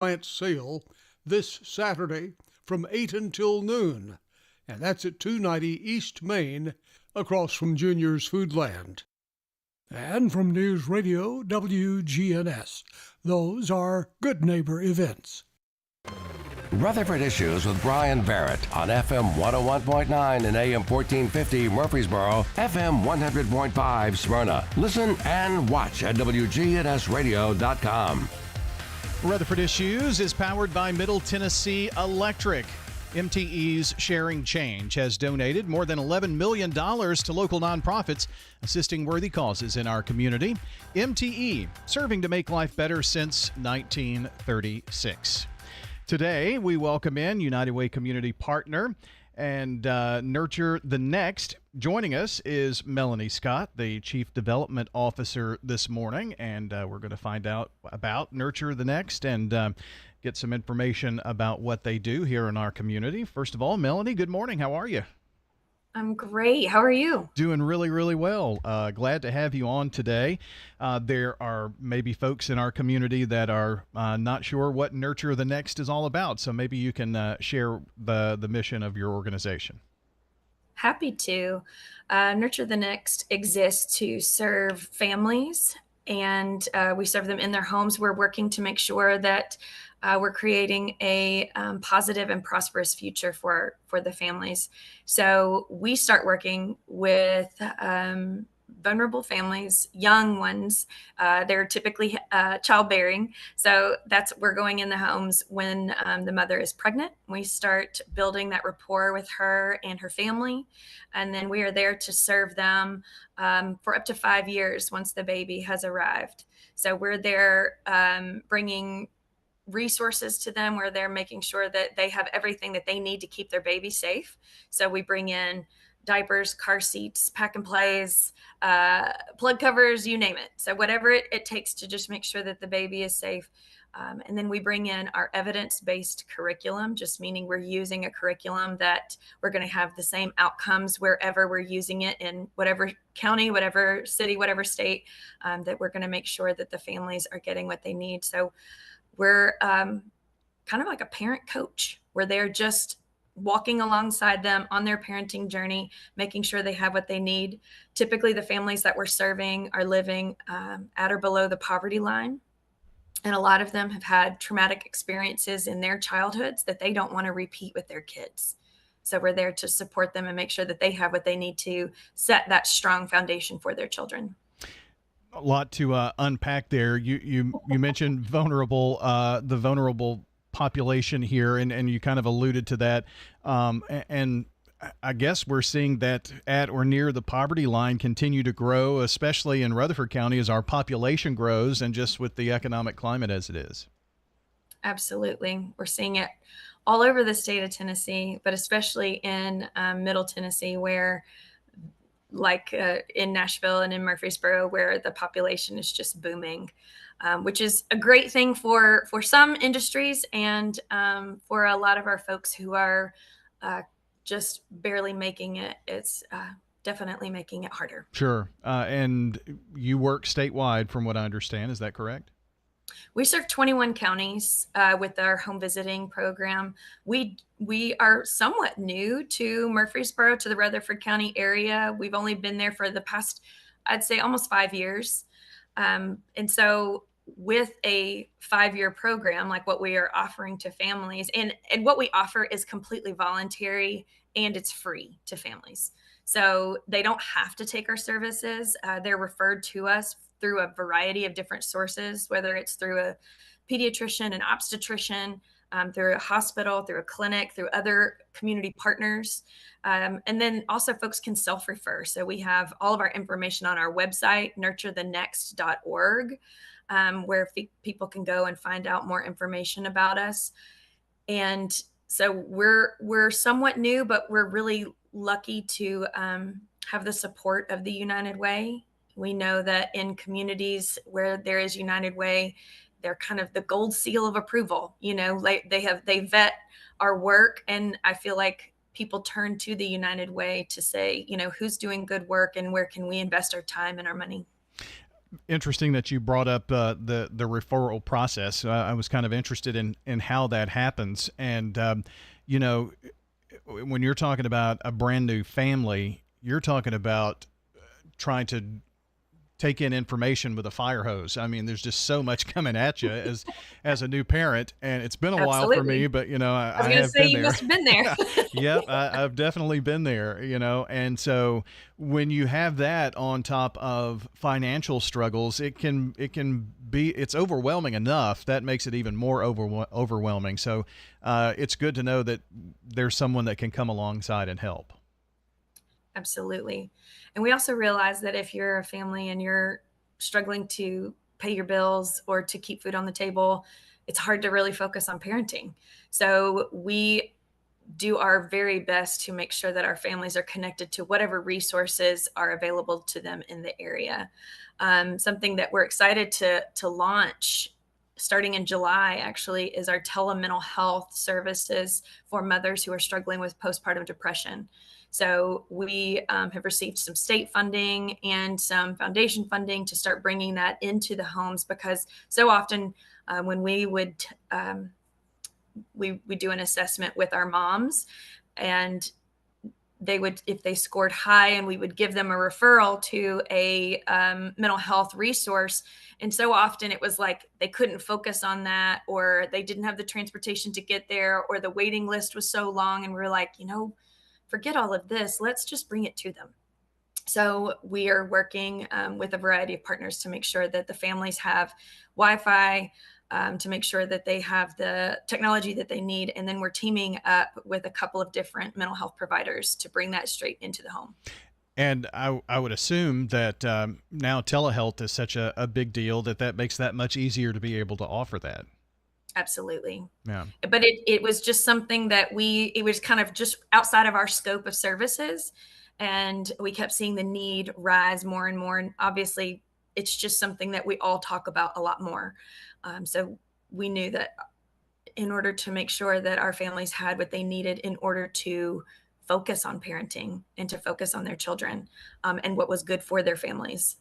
Giant sale this Saturday from 8 until noon, and that's at 290 East Main across from Junior's Foodland. And from News Radio WGNS, those are Good Neighbor events. Rutherford Issues with Brian Barrett on FM 101.9 and AM 1450 Murfreesboro, FM 100.5 Smyrna. Listen and watch at WGNSradio.com. Rutherford Issues is powered by Middle Tennessee Electric. MTE's Sharing Change has donated more than $11 million to local nonprofits assisting worthy causes in our community. MTE, serving to make life better since 1936. Today, we welcome in United Way community partner and Nurture the Next. Joining us is Melanie Scott, the Chief Development Officer this morning, and we're going to find out about Nurture the Next and get some information about what they do here in our community. First of all, Melanie, good morning. How are you? I'm great. How are you? Doing really, really well. Glad to have you on today. There are maybe folks in our community that are not sure what Nurture the Next is all about, so maybe you can share the mission of your organization. Happy to. Nurture the Next exists to serve families, and we serve them in their homes. We're working to make sure that we're creating a positive and prosperous future for the families. So we start working with vulnerable families, young ones. They're typically childbearing. So we're going in the homes when the mother is pregnant. We start building that rapport with her and her family. And then we are there to serve them for up to 5 years once the baby has arrived. So we're there bringing resources to them where they're making sure that they have everything that they need to keep their baby safe. So we bring in diapers, car seats, pack and plays, plug covers, you name it. So whatever it takes to just make sure that the baby is safe. And then we bring in our evidence-based curriculum, just meaning we're using a curriculum that we're going to have the same outcomes wherever we're using it in whatever county, whatever city, whatever state, that we're going to make sure that the families are getting what they need. So we're kind of like a parent coach. We're there just walking alongside them on their parenting journey, making sure they have what they need. Typically, the families that we're serving are living at or below the poverty line. And a lot of them have had traumatic experiences in their childhoods that they don't want to repeat with their kids. So we're there to support them and make sure that they have what they need to set that strong foundation for their children. A lot to unpack there. You mentioned the vulnerable population here, and you kind of alluded to that. And I guess we're seeing that at or near the poverty line continue to grow, especially in Rutherford County as our population grows and just with the economic climate as it is. Absolutely. We're seeing it all over the state of Tennessee, but especially in Middle Tennessee, where like in Nashville and in Murfreesboro, where the population is just booming, which is a great thing for some industries and for a lot of our folks who are just barely making it. It's definitely making it harder. Sure. And you work statewide from what I understand. Is that correct? We serve 21 counties with our home visiting program. We are somewhat new to Murfreesboro, to the Rutherford County area. We've only been there for the past, I'd say, almost 5 years. And so with a 5-year program, like what we are offering to families, and what we offer is completely voluntary and it's free to families. So they don't have to take our services. They're referred to us through a variety of different sources, whether it's through a pediatrician, an obstetrician, through a hospital, through a clinic, through other community partners. And then also folks can self-refer. So we have all of our information on our website, nurturethenext.org, where people can go and find out more information about us. And so we're somewhat new, but we're really lucky to have the support of the United Way. We know that in communities where there is United Way, they're kind of the gold seal of approval. You know, like they vet our work, and I feel like people turn to the United Way to say, you know, who's doing good work and where can we invest our time and our money. Interesting that you brought up the referral process. I was kind of interested in how that happens, and you know, when you're talking about a brand new family, you're talking about trying to take in information with a fire hose. I mean, there's just so much coming at you as a new parent, and it's been a while for me, Absolutely. but you know, I was I going to have say been you there. must have been there. Yep, I've definitely been there, you know, and so when you have that on top of financial struggles, it's overwhelming enough that makes it even more overwhelming. So it's good to know that there's someone that can come alongside and help. Absolutely. And we also realize that if you're a family and you're struggling to pay your bills or to keep food on the table, it's hard to really focus on parenting. So we do our very best to make sure that our families are connected to whatever resources are available to them in the area. Something that we're excited to launch starting in July actually is our telemental health services for mothers who are struggling with postpartum depression. So we have received some state funding and some foundation funding to start bringing that into the homes, because so often when we do an assessment with our moms, and they would, if they scored high, and we would give them a referral to a mental health resource. And so often it was like they couldn't focus on that, or they didn't have the transportation to get there, or the waiting list was so long. And we are like, forget all of this. Let's just bring it to them. So we are working with a variety of partners to make sure that the families have Wi-Fi, to make sure that they have the technology that they need. And then we're teaming up with a couple of different mental health providers to bring that straight into the home. And I would assume that now telehealth is such a big deal that makes that much easier to be able to offer that. Absolutely. Yeah. But it was just something that it was kind of just outside of our scope of services. And we kept seeing the need rise more and more. And obviously, it's just something that we all talk about a lot more. So we knew that in order to make sure that our families had what they needed in order to focus on parenting and to focus on their children, and what was good for their families,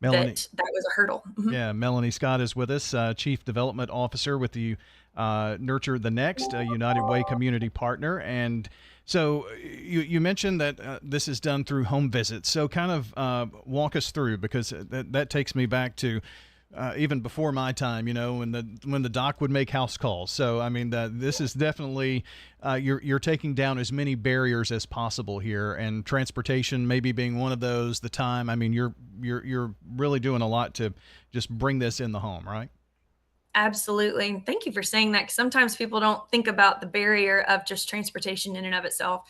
Melanie. that was a hurdle. Mhm. Yeah, Melanie Scott is with us, Chief Development Officer with the Nurture the Next, United Way community partner. And so you mentioned that this is done through home visits. So kind of walk us through, because that takes me back to even before my time, when the doc would make house calls. So I mean, this is definitely you're taking down as many barriers as possible here, and transportation maybe being one of those. The time, I mean, you're really doing a lot to just bring this in the home, right? Absolutely. Thank you for saying that, 'cause sometimes people don't think about the barrier of just transportation in and of itself.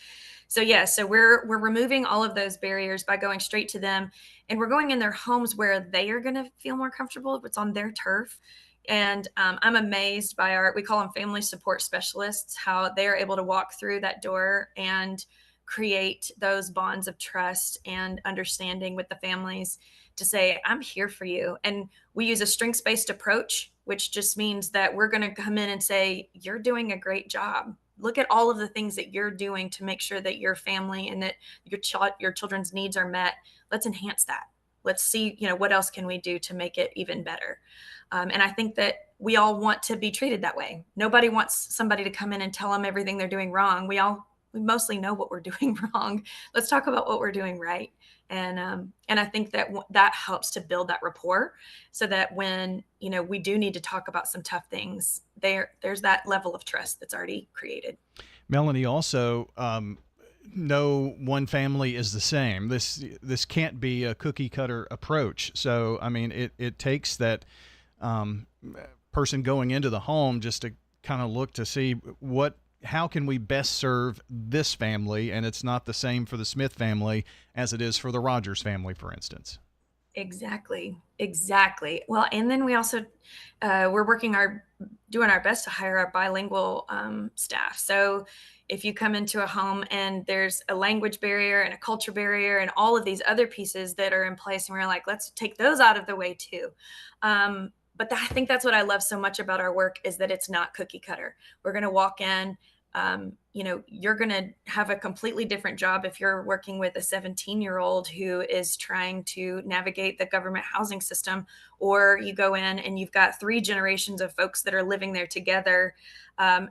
So yeah, so we're removing all of those barriers by going straight to them, and we're going in their homes where they are going to feel more comfortable if it's on their turf. And I'm amazed by we call them family support specialists, how they are able to walk through that door and create those bonds of trust and understanding with the families to say, I'm here for you. And we use a strengths-based approach, which just means that we're going to come in and say, you're doing a great job. Look at all of the things that you're doing to make sure that your family and that your children's needs are met. Let's enhance that. Let's see, what else can we do to make it even better? And I think that we all want to be treated that way. Nobody wants somebody to come in and tell them everything they're doing wrong. We mostly know what we're doing wrong. Let's talk about what we're doing right. And I think that helps to build that rapport, so that when we do need to talk about some tough things, there's that level of trust that's already created. Melanie, also, no one family is the same. This can't be a cookie cutter approach. So I mean, it takes that person going into the home just to kind of look to see how can we best serve this family, and it's not the same for the Smith family as it is for the Rogers family, for instance. Exactly. Well, and then we also we're doing our best to hire our bilingual staff. So if you come into a home and there's a language barrier and a culture barrier and all of these other pieces that are in place, and we're like, let's take those out of the way too. But I think that's what I love so much about our work, is that it's not cookie cutter. We're going to walk in you're going to have a completely different job if you're working with a 17-year-old who is trying to navigate the government housing system, or you go in and you've got 3 generations of folks that are living there together.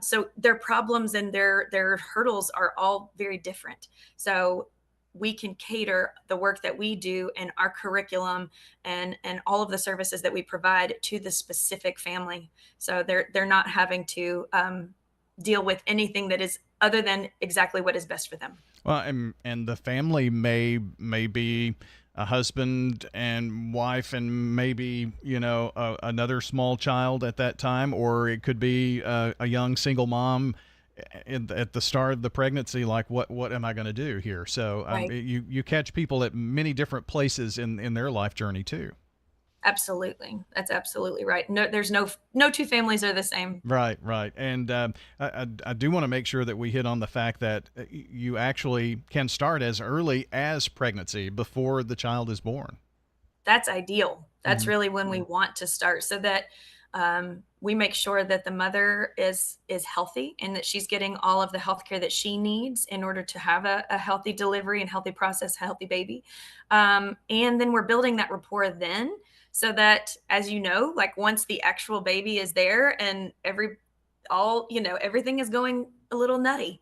So their problems and their hurdles are all very different. So we can cater the work that we do and our curriculum and all of the services that we provide to the specific family. So they're not having to deal with anything that is other than exactly what is best for them. Well, and the family may be a husband and wife and maybe, another small child at that time, or it could be a young single mom at the start of the pregnancy. Like, what am I going to do here? So Right. you catch people at many different places in their life journey too. Absolutely. That's absolutely right. No, there's no 2 families are the same. Right, right. And I do want to make sure that we hit on the fact that you actually can start as early as pregnancy before the child is born. That's ideal. That's Mhm. really when we want to start, so that we make sure that the mother is healthy and that she's getting all of the health care that she needs in order to have a healthy delivery and healthy process, a healthy baby. And then we're building that rapport then, so that, as you know, like once the actual baby is there and everything is going a little nutty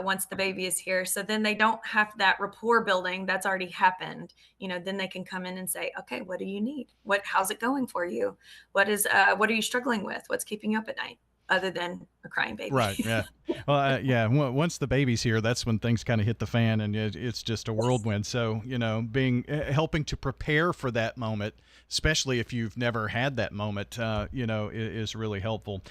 once the baby is here. So then they don't have that rapport building that's already happened. Then they can come in and say, okay, what do you need? How's it going for you? What are you struggling with? What's keeping you up at night other than a crying baby? Right. Yeah. Well, yeah. Once the baby's here, that's when things kind of hit the fan, and it's just a whirlwind. So, helping to prepare for that moment, especially if you've never had that moment, is really helpful.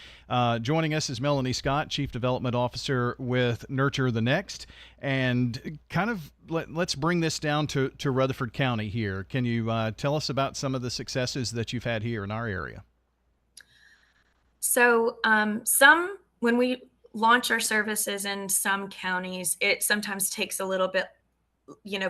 Joining us is Melanie Scott, Chief Development Officer with Nurture the Next, and kind of let's bring this down to Rutherford County here. Can you tell us about some of the successes that you've had here in our area? So when we launch our services in some counties, it sometimes takes a little bit,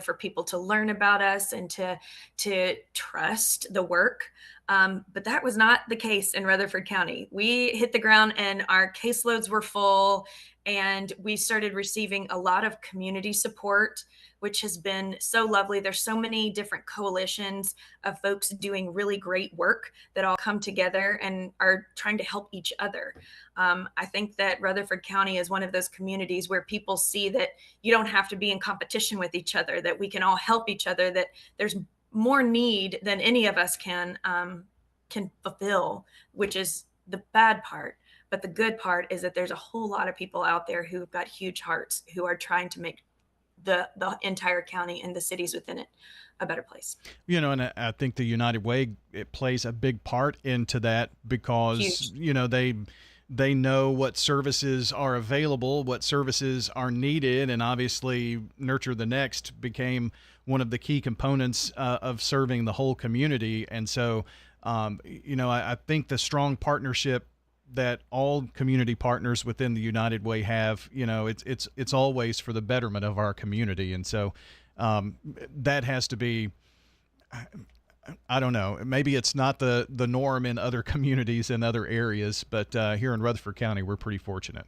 for people to learn about us and to trust the work. But that was not the case in Rutherford County. We hit the ground and our caseloads were full, and we started receiving a lot of community support, which has been so lovely. There's so many different coalitions of folks doing really great work that all come together and are trying to help each other. I think that Rutherford County is one of those communities where people see that you don't have to be in competition with each other, that we can all help each other, that there's more need than any of us can fulfill, which is the bad part. But the good part is that there's a whole lot of people out there who've got huge hearts, who are trying to make the entire county and the cities within it a better place. And I think the United Way, it plays a big part into that because, Huge. they know what services are available, what services are needed, and obviously Nurture the Next became one of the key components of serving the whole community. And so, I think the strong partnership that all community partners within the United Way have, it's always for the betterment of our community. And so that has to be, I don't know, maybe it's not the norm in other communities in other areas, but here in Rutherford County, we're pretty fortunate.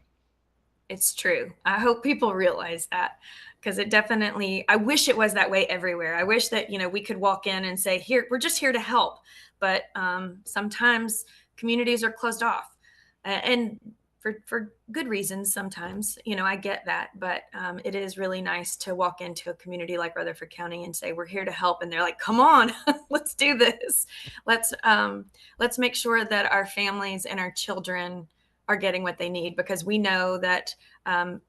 It's true. I hope people realize that, because it definitely, I wish it was that way everywhere. I wish that, we could walk in and say, here, we're just here to help. But sometimes communities are closed off, and for good reasons sometimes. I get that. But it is really nice to walk into a community like Rutherford County and say, we're here to help. And they're like, come on, let's do this. Let's make sure that our families and our children are getting what they need, because we know that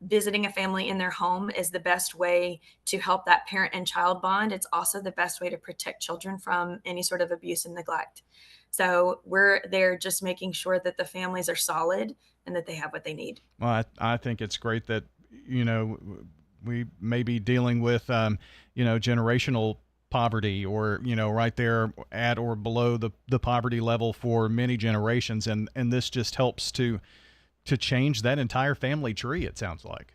visiting a family in their home is the best way to help that parent and child bond. It's also the best way to protect children from any sort of abuse and neglect. So we're there just making sure that the families are solid and that they have what they need. Well, I think it's great that, we may be dealing with, generational poverty, or right there at or below the poverty level for many generations, and this just helps to change that entire family tree, it sounds like.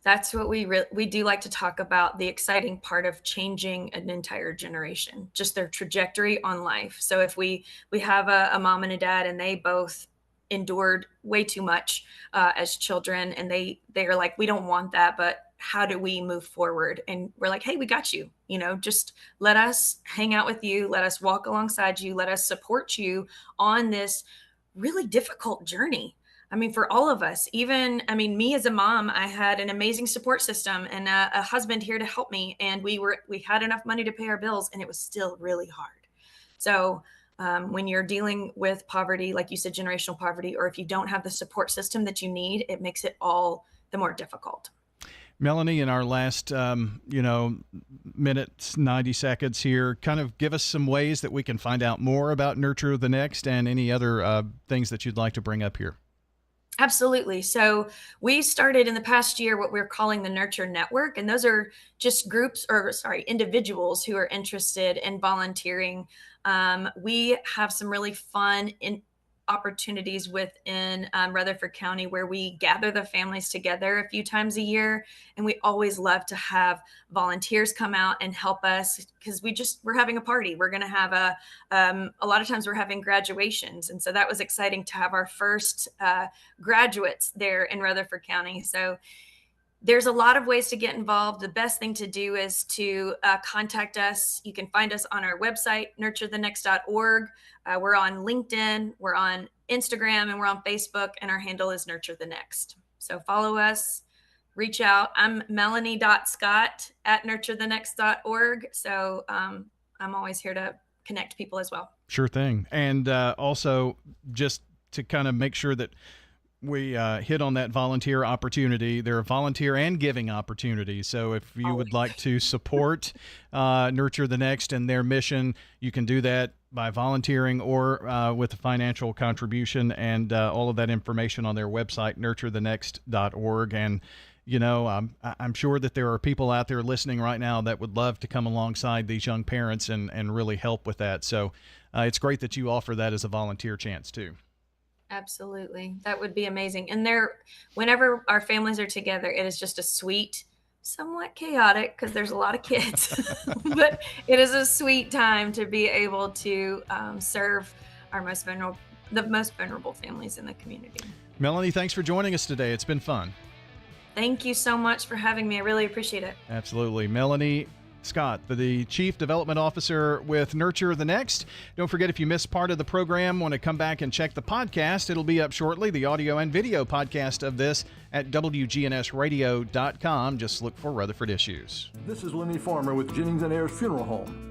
That's what we do like to talk about, the exciting part of changing an entire generation, just their trajectory on life. So if we have a mom and a dad and they both endured way too much as children, and they are like, we don't want that, but how do we move forward? And we're like, hey, we got you. Just let us hang out with you, let us walk alongside you, let us support you on this really difficult journey. I mean, for all of us, even, me as a mom, I had an amazing support system and a husband here to help me. And we had enough money to pay our bills, and it was still really hard. So when you're dealing with poverty, like you said, generational poverty, or if you don't have the support system that you need, it makes it all the more difficult. Melanie, in our last, minutes, 90 seconds here, kind of give us some ways that we can find out more about Nurture the Next and any other things that you'd like to bring up here. Absolutely. So we started in the past year what we're calling the Nurture Network, and those are just individuals who are interested in volunteering. We have some really fun opportunities within Rutherford County where we gather the families together a few times a year, and we always love to have volunteers come out and help us because we're having a party. We're going to have a lot of times we're having graduations, and so that was exciting to have our first graduates there in Rutherford County. So there's a lot of ways to get involved. The best thing to do is to contact us. You can find us on our website, nurturethenext.org. We're on LinkedIn, we're on Instagram, and we're on Facebook, and our handle is Nurture the Next. So follow us, reach out. I'm melanie.scott@nurturethenext.org. So I'm always here to connect people as well. Sure thing. And also, just to kind of make sure that we hit on that volunteer opportunity. There are volunteer and giving opportunities. So if you would like to support Nurture the Next and their mission, you can do that by volunteering or with a financial contribution, and all of that information on their website, nurturethenext.org. And, I'm sure that there are people out there listening right now that would love to come alongside these young parents and really help with that. So it's great that you offer that as a volunteer chance too. Absolutely. That would be amazing. And whenever our families are together, it is just a sweet, somewhat chaotic because there's a lot of kids, but it is a sweet time to be able to serve the most vulnerable families in the community. Melanie, thanks for joining us today. It's been fun. Thank you so much for having me. I really appreciate it. Absolutely. Melanie Scott, the Chief Development Officer with Nurture the Next. Don't forget, if you missed part of the program, want to come back and check the podcast, it'll be up shortly, the audio and video podcast of this at WGNSradio.com. Just look for Rutherford Issues. This is Lenny Farmer with Jennings & Ayers Funeral Home.